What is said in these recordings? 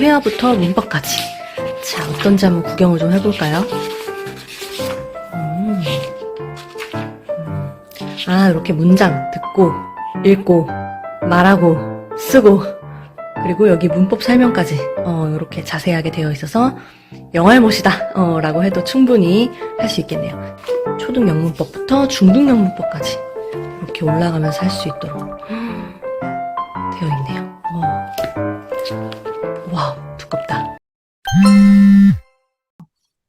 회화부터 문법까지. 자, 어떤지 한번 구경을 좀 해볼까요? 이렇게 문장 듣고, 읽고, 말하고, 쓰고, 그리고 여기 문법 설명까지, 이렇게 자세하게 되어 있어서 영알못이다, 라고 해도 충분히 할 수 있겠네요. 초등 영문법부터 중등 영문법까지 이렇게 올라가면서 할 수 있도록 되어 있네요. 와우, 두껍다.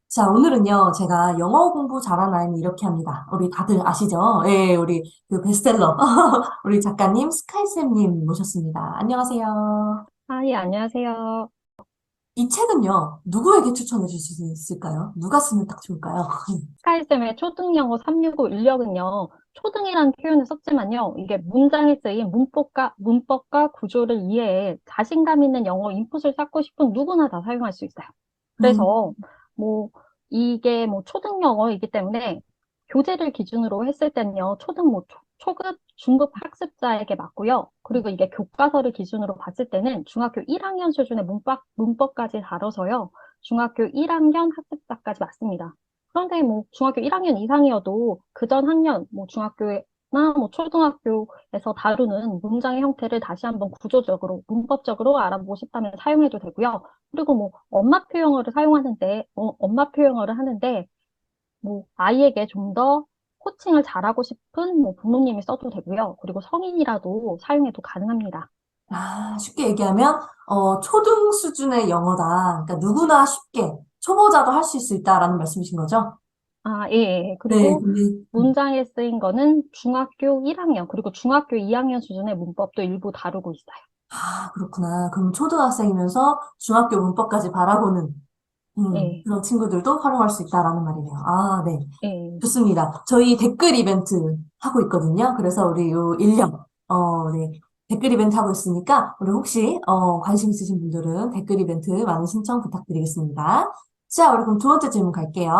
자, 오늘은요, 제가 영어 공부 잘하는 아이는 이렇게 합니다. 우리 다들 아시죠? 예, 우리 그 베스트셀러. 우리 작가님, 스카이쌤님 모셨습니다. 안녕하세요. 예, 안녕하세요. 이 책은요, 누구에게 추천해 주실 수 있을까요? 누가 쓰면 딱 좋을까요? 스카이쌤의 초등영어 365 인력은요, 초등이라는 표현을 썼지만요, 이게 문장에 쓰인 문법과 구조를 이해해 자신감 있는 영어 인풋을 쌓고 싶은 누구나 다 사용할 수 있어요. 그래서, 음, 뭐, 이게 뭐 초등영어이기 때문에 교재를 기준으로 했을 때는요, 초급, 중급 학습자에게 맞고요. 그리고 이게 교과서를 기준으로 봤을 때는 중학교 1학년 수준의 문법까지 다뤄서요, 중학교 1학년 학습자까지 맞습니다. 그런데 뭐 중학교 1학년 이상이어도 그 전 학년, 뭐 중학교나 뭐 초등학교에서 다루는 문장의 형태를 다시 한번 구조적으로, 문법적으로 알아보고 싶다면 사용해도 되고요. 그리고 뭐 엄마 표현어를 하는데 뭐 아이에게 좀 더 코칭을 잘하고 싶은 뭐 부모님이 써도 되고요. 그리고 성인이라도 사용해도 가능합니다. 쉽게 얘기하면, 초등 수준의 영어다. 그러니까 누구나 쉽게, 초보자도 할 수 있다라는 말씀이신 거죠? 예, 예. 네, 그리고 근데, 문장에 쓰인 거는 중학교 1학년, 그리고 중학교 2학년 수준의 문법도 일부 다루고 있어요. 그렇구나. 그럼 초등학생이면서 중학교 문법까지 바라보는 예, 그런 친구들도 활용할 수 있다라는 말이네요. 네. 예. 좋습니다. 저희 댓글 이벤트 하고 있거든요. 그래서 우리 요 인력, 네. 댓글 이벤트 하고 있으니까, 우리 혹시, 관심 있으신 분들은 댓글 이벤트 많은 신청 부탁드리겠습니다. 자, 우리 그럼 두 번째 질문 갈게요.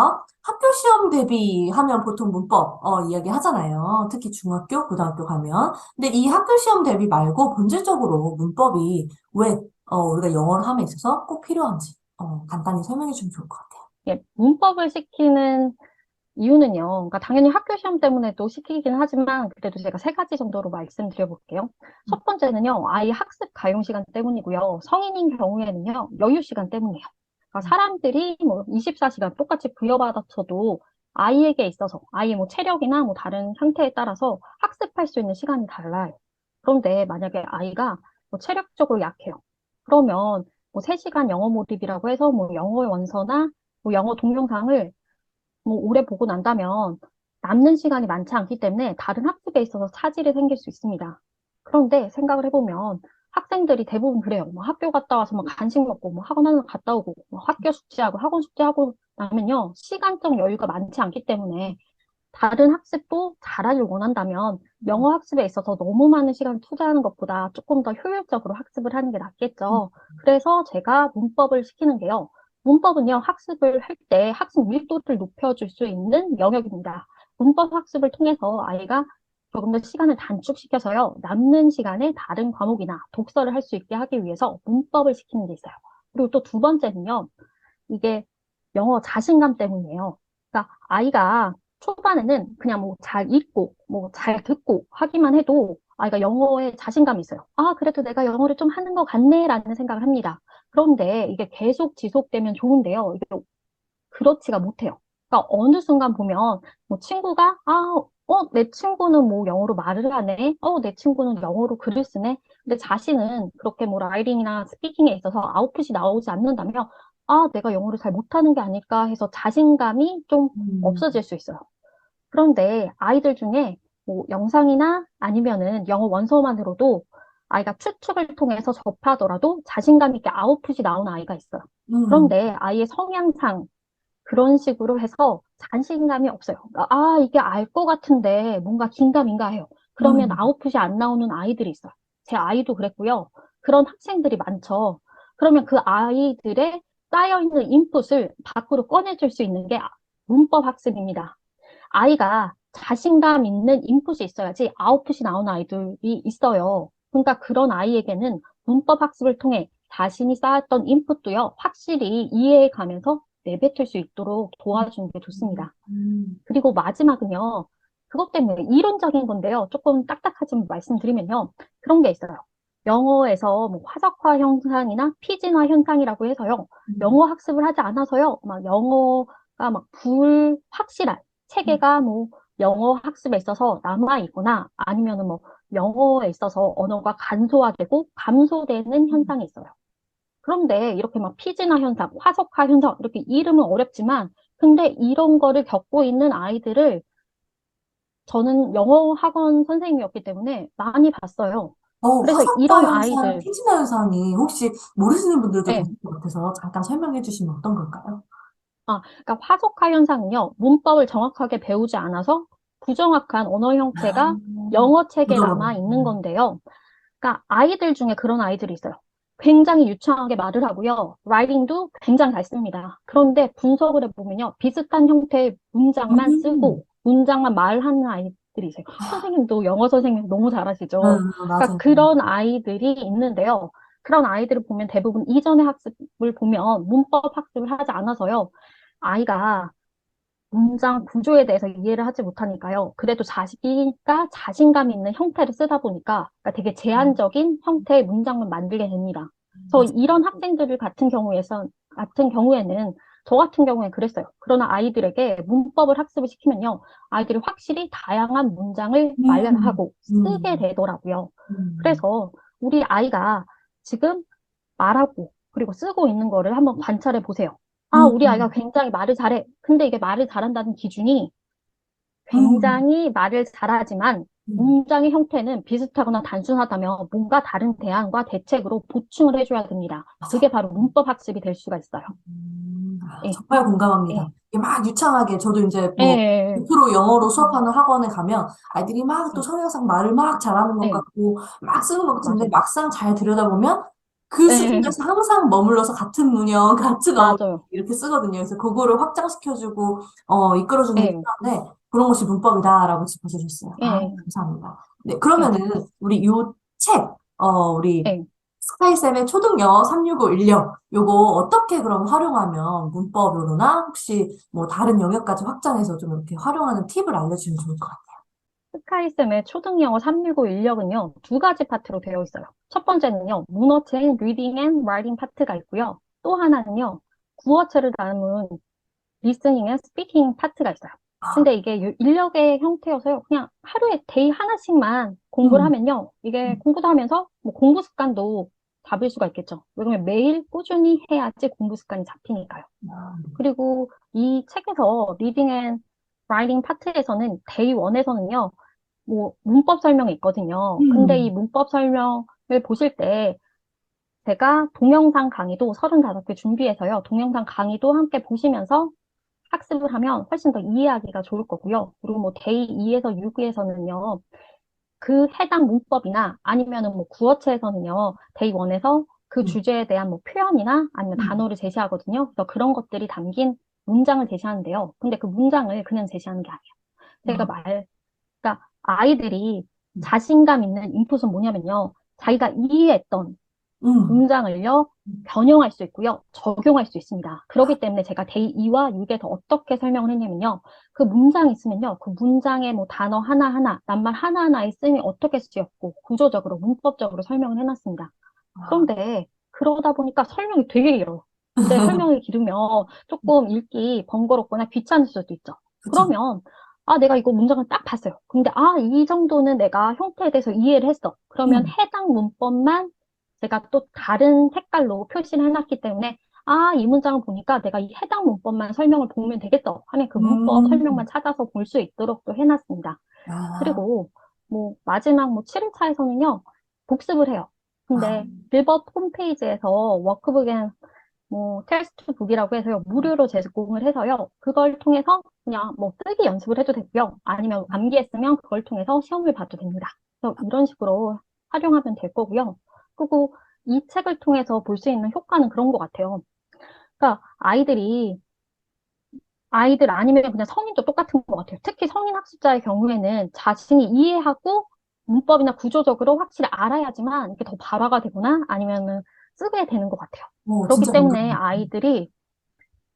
학교 시험 대비하면 보통 문법, 이야기 하잖아요. 특히 중학교, 고등학교 가면. 근데 이 학교 시험 대비 말고 본질적으로 문법이 왜, 우리가 영어를 함에 있어서 꼭 필요한지, 간단히 설명해 주면 좋을 것 같아요. 예, 문법을 시키는 이유는요. 그러니까 당연히 학교 시험 때문에도 시키긴 하지만 그래도 제가 세 가지 정도로 말씀드려 볼게요. 첫 번째는요. 아이 학습 가용 시간 때문이고요. 성인인 경우에는요. 여유 시간 때문이에요. 그러니까 사람들이 뭐 24시간 똑같이 부여받았어도 아이에게 있어서 아이의 뭐 체력이나 뭐 다른 상태에 따라서 학습할 수 있는 시간이 달라요. 그런데 만약에 아이가 뭐 체력적으로 약해요. 그러면 뭐 3시간 영어 몰입이라고 해서 뭐 영어 원서나 뭐 영어 동영상을 뭐 오래 보고 난다면 남는 시간이 많지 않기 때문에 다른 학습에 있어서 차질이 생길 수 있습니다. 그런데 생각을 해보면 학생들이 대부분 그래요. 뭐 학교 갔다 와서 뭐 간식 먹고 뭐 학원 하나 갔다 오고 뭐 학교 숙제하고 학원 숙제하고 나면요. 시간적 여유가 많지 않기 때문에 다른 학습도 잘하길 원한다면 영어 학습에 있어서 너무 많은 시간을 투자하는 것보다 조금 더 효율적으로 학습을 하는 게 낫겠죠. 그래서 제가 문법을 시키는 게요. 문법은요, 학습을 할 때 학습 밀도를 높여줄 수 있는 영역입니다. 문법 학습을 통해서 아이가 조금 더 시간을 단축시켜서요, 남는 시간에 다른 과목이나 독서를 할 수 있게 하기 위해서 문법을 시키는 게 있어요. 그리고 또 두 번째는요, 이게 영어 자신감 때문이에요. 그러니까 아이가 초반에는 그냥 뭐 잘 읽고, 뭐 잘 듣고 하기만 해도 아이가 영어에 자신감이 있어요. 그래도 내가 영어를 좀 하는 것 같네라는 생각을 합니다. 그런데 이게 계속 지속되면 좋은데요. 이게 그렇지가 못해요. 그러니까 어느 순간 보면 뭐 친구가 내 친구는 뭐 영어로 말을 하네. 내 친구는 영어로 글을 쓰네. 근데 자신은 그렇게 뭐 라이팅이나 스피킹에 있어서 아웃풋이 나오지 않는다면 내가 영어를 잘 못하는 게 아닐까 해서 자신감이 좀 음, 없어질 수 있어요. 그런데 아이들 중에 뭐 영상이나 아니면은 영어 원서만으로도 아이가 추측을 통해서 접하더라도 자신감 있게 아웃풋이 나오는 아이가 있어요. 음, 그런데 아이의 성향상 그런 식으로 해서 자신감이 없어요. 그러니까, 이게 알 것 같은데 뭔가 긴가민가 해요. 그러면 음, 아웃풋이 안 나오는 아이들이 있어요. 제 아이도 그랬고요. 그런 학생들이 많죠. 그러면 그 아이들의 쌓여있는 인풋을 밖으로 꺼내줄 수 있는 게 문법 학습입니다. 아이가 자신감 있는 인풋이 있어야지 아웃풋이 나오는 아이들이 있어요. 그러니까 그런 아이에게는 문법 학습을 통해 자신이 쌓았던 인풋도요, 확실히 이해해 가면서 내뱉을 수 있도록 도와주는 게 좋습니다. 그리고 마지막은요, 그것 때문에 이론적인 건데요, 조금 딱딱하지만 말씀드리면요, 그런 게 있어요. 영어에서 뭐 화석화 현상이나 피진화 현상이라고 해서요, 영어 학습을 하지 않아서요, 막 영어가 막 불확실한 체계가 뭐 영어 학습에 있어서 남아 있거나 아니면은 뭐 영어에 있어서 언어가 간소화되고 감소되는 현상이 있어요. 그런데 이렇게 막 피진화 현상, 화석화 현상, 이렇게 이름은 어렵지만, 근데 이런 거를 겪고 있는 아이들을 저는 영어 학원 선생님이었기 때문에 많이 봤어요. 그래서 화석화 이런 현상, 아이들, 피지나 현상이 혹시 모르시는 분들도 예, 계실 것 같아서 잠깐 설명해 주시면 어떤 걸까요? 그러니까 화석화 현상은요, 문법을 정확하게 배우지 않아서 부정확한 언어 아, 형태가 영어 책에 부드러워. 남아 있는 건데요. 그러니까 아이들 중에 그런 아이들이 있어요. 굉장히 유창하게 말을 하고요. 라이팅도 굉장히 잘 씁니다. 그런데 분석을 해보면요. 비슷한 형태의 문장만 음, 쓰고 문장만 말하는 아이들이 있어요. 선생님도 영어 선생님 너무 잘하시죠. 그러니까 맞아요. 그런 아이들이 있는데요. 그런 아이들을 보면 대부분 이전의 학습을 보면 문법 학습을 하지 않아서요. 아이가 문장 구조에 대해서 이해를 하지 못하니까요. 그래도 자기가 자신감 있는 형태를 쓰다 보니까 그러니까 되게 제한적인 형태의 문장을 만들게 됩니다. 그래서 맞아요. 이런 학생들 같은 경우에는 저 같은 경우에 그랬어요. 그러나 아이들에게 문법을 학습을 시키면요. 아이들이 확실히 다양한 문장을 음, 말하고 쓰게 음, 되더라고요. 음, 그래서 우리 아이가 지금 말하고 그리고 쓰고 있는 거를 한번 관찰해 보세요. 아, 우리 아이가 음, 굉장히 말을 잘해. 근데 이게 말을 잘한다는 기준이 음, 굉장히 말을 잘하지만 음. 문장의 형태는 비슷하거나 단순하다면 뭔가 다른 대안과 대책으로 보충을 해줘야 됩니다. 그게 바로 문법 학습이 될 수가 있어요. 예, 정말 공감합니다. 예, 이게 막 유창하게, 저도 이제 예, 뭐, 예, 100% 영어로 수업하는 학원에 가면 아이들이 막 또 예, 성향상 말을 막 잘하는 것 예, 같고, 막 쓰는 것 같은데, 맞아요. 막상 잘 들여다보면 그 예, 예, 수준에서 항상 머물러서 같은 문형, 같은 어휘 맞아요. 이렇게 쓰거든요. 그래서 그거를 확장시켜주고, 이끌어주는 게 예, 필요한데, 그런 것이 문법이다라고 짚어주셨어요. 아, 예, 감사합니다. 네, 예, 그러면은, 우리 요 책, 우리 예. 스카이쌤의 초등영어 365 인력, 요거 어떻게 그럼 활용하면 문법으로나 혹시 뭐 다른 영역까지 확장해서 좀 이렇게 활용하는 팁을 알려주면 좋을 것 같아요. 스카이쌤의 초등영어 365 인력은요, 두 가지 파트로 되어 있어요. 첫 번째는요, 문어체인 리딩 앤 라이팅 파트가 있고요. 또 하나는요, 구어체를 담은 리스닝 앤 스피킹 파트가 있어요. 근데 이게 인력의 형태여서요, 그냥 하루에 데이 하나씩만 공부를 음, 하면요, 이게 음, 공부도 하면서 뭐 공부 습관도 잡을 수가 있겠죠. 왜냐면 매일 꾸준히 해야지 공부 습관이 잡히니까요. 그리고 이 책에서 리딩 앤 라이팅 파트에서는 데이 1에서는요, 뭐 문법 설명이 있거든요. 근데 이 음, 문법 설명을 보실 때 제가 동영상 강의도 35개 준비해서요. 동영상 강의도 함께 보시면서 학습을 하면 훨씬 더 이해하기가 좋을 거고요. 그리고 뭐 데이 2에서 6에서는요. 그 해당 문법이나 아니면은 뭐 구어체에서는요. 데이 1에서 그 음, 주제에 대한 뭐 표현이나 아니면 음, 단어를 제시하거든요. 그래서 그런 것들이 담긴 문장을 제시하는데요. 근데 그 문장을 그냥 제시하는 게 아니에요. 제가 아, 그러니까 아이들이 음, 자신감 있는 인풋은 뭐냐면요. 자기가 이해했던 음, 문장을요, 변형할 수 있고요, 적용할 수 있습니다. 그렇기 때문에 제가 데이 2와 6에서 어떻게 설명을 했냐면요. 그 문장이 있으면요, 그 문장의 뭐 단어 하나하나, 낱말 하나하나의 쓰임이 어떻게 쓰였고, 구조적으로, 문법적으로 설명을 해놨습니다. 아, 그런데 그러다 보니까 설명이 되게 길어요. 근데 설명이 길으면 조금 읽기 번거롭거나 귀찮을 수도 있죠. 그쵸. 그러면 내가 이거 문장을 딱 봤어요. 근데 이 정도는 내가 형태에 대해서 이해를 했어. 그러면 음, 해당 문법만 제가 또 다른 색깔로 표시를 해놨기 때문에 이 문장을 보니까 내가 이 해당 문법만 설명을 보면 되겠어 하면 그 문법 설명만 음, 찾아서 볼 수 있도록 또 해놨습니다. 아, 그리고 뭐 마지막 뭐 7일차에서는요 복습을 해요. 아, 근데 빌버드 홈페이지에서 워크북 앤 뭐 텍스트북이라고 해서요 무료로 제공을 해서요 그걸 통해서 그냥 뭐 쓰기 연습을 해도 되고요 아니면 암기했으면 그걸 통해서 시험을 봐도 됩니다. 그래서 이런 식으로 활용하면 될 거고요. 그리고 이 책을 통해서 볼 수 있는 효과는 그런 것 같아요. 그러니까 아이들 아니면 그냥 성인도 똑같은 것 같아요. 특히 성인 학습자의 경우에는 자신이 이해하고 문법이나 구조적으로 확실히 알아야지만 이게 더 발화가 되거나 아니면은 쓰게 되는 것 같아요. 어, 그렇기 진짜 때문에 공감해요. 아이들이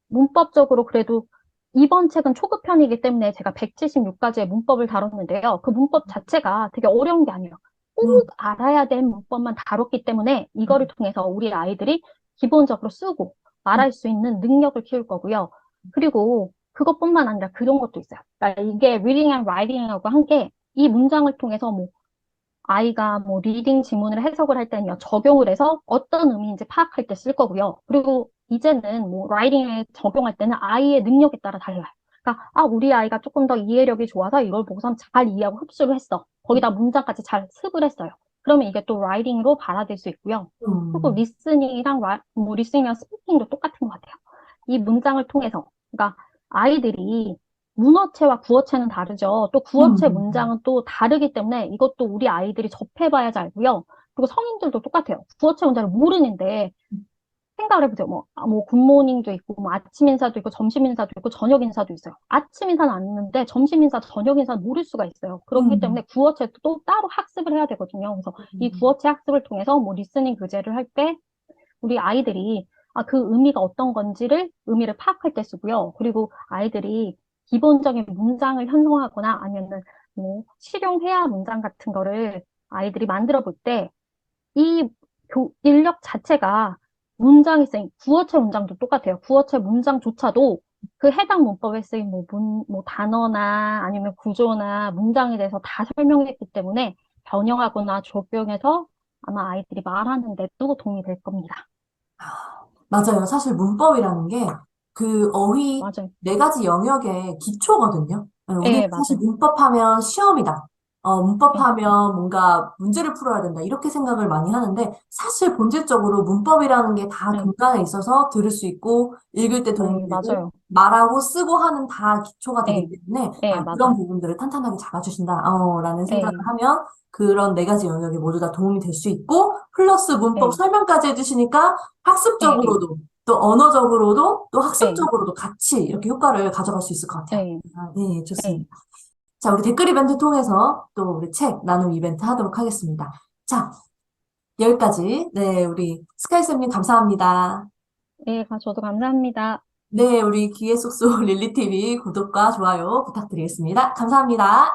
문법적으로 그래도 이번 책은 초급편이기 때문에 제가 176가지의 문법을 다뤘는데요. 그 문법 자체가 되게 어려운 게 아니에요. 음, 꼭 알아야 될 문법만 다뤘기 때문에 이거를 통해서 우리 아이들이 기본적으로 쓰고 음, 말할 수 있는 능력을 키울 거고요. 그리고 그것뿐만 아니라 그런 것도 있어요. 그러니까 이게 reading and writing이라고 한 게 이 문장을 통해서 뭐 아이가 뭐 리딩 지문을 해석을 할 때는요, 적용을 해서 어떤 의미인지 파악할 때 쓸 거고요. 그리고 이제는 뭐 라이팅에 적용할 때는 아이의 능력에 따라 달라요. 그러니까 우리 아이가 조금 더 이해력이 좋아서 이걸 보고선 잘 이해하고 흡수를 했어. 거기다 문장까지 잘 습을 했어요. 그러면 이게 또 라이팅으로 발화될 수 있고요. 그리고 음, 리스닝이랑 뭐 리스닝이랑 스피킹도 똑같은 것 같아요. 이 문장을 통해서, 그러니까 아이들이 문어체와 구어체는 다르죠. 또 구어체 음, 문장은 또 다르기 때문에 이것도 우리 아이들이 접해봐야지 알고요. 그리고 성인들도 똑같아요. 구어체 문장을 모르는데 생각을 해보세요. 뭐 굿모닝도 있고, 뭐 아침 인사도 있고, 점심 인사도 있고, 저녁 인사도 있어요. 아침 인사는 아는데 점심 인사, 저녁 인사는 모를 수가 있어요. 그렇기 때문에 음, 구어체도 또 따로 학습을 해야 되거든요. 그래서 이 음, 구어체 학습을 통해서 뭐 리스닝 교재를 할 때 우리 아이들이 그 의미가 어떤 건지를 의미를 파악할 때 쓰고요. 그리고 아이들이 기본적인 문장을 형성하거나 아니면은 뭐 실용회화 문장 같은 거를 아이들이 만들어 볼 때 이 인력 자체가 문장이 쓰인 구어체 문장도 똑같아요. 구어체 문장조차도 그 해당 문법에 쓰인 뭐 단어나 아니면 구조나 문장에 대해서 다 설명했기 때문에 변형하거나 적용해서 아마 아이들이 말하는 데도 도움이 될 겁니다. 맞아요. 사실 문법이라는 게 그 어휘 맞아요. 네 가지 영역의 기초거든요. 우리가 예, 사실 맞아요. 문법하면 시험이다. 예, 문법하면 뭔가 문제를 풀어야 된다. 이렇게 생각을 많이 하는데 사실 본질적으로 문법이라는 게 다 예, 근간에 있어서 들을 수 있고 읽을 때 도움이 예, 되고 맞아요. 말하고 쓰고 하는 다 기초가 되기 예, 때문에 예, 그런 맞아요. 부분들을 탄탄하게 잡아주신다. 라는 생각을 예, 하면 그런 네 가지 영역이 모두 다 도움이 될 수 있고 플러스 문법 예, 설명까지 해주시니까 예, 예, 학습적으로도 또 언어적으로도 또 예, 학습적으로도 같이 이렇게 효과를 가져갈 수 있을 것 같아요. 예, 네, 예, 좋습니다. 자, 우리 댓글 이벤트 통해서 또 우리 책 나눔 이벤트 하도록 하겠습니다. 자, 여기까지. 네, 우리 스카이쌤님 감사합니다. 예, 저도 감사합니다. 네, 우리 귀에 쏙쏙 릴리TV 구독과 좋아요 부탁드리겠습니다. 감사합니다.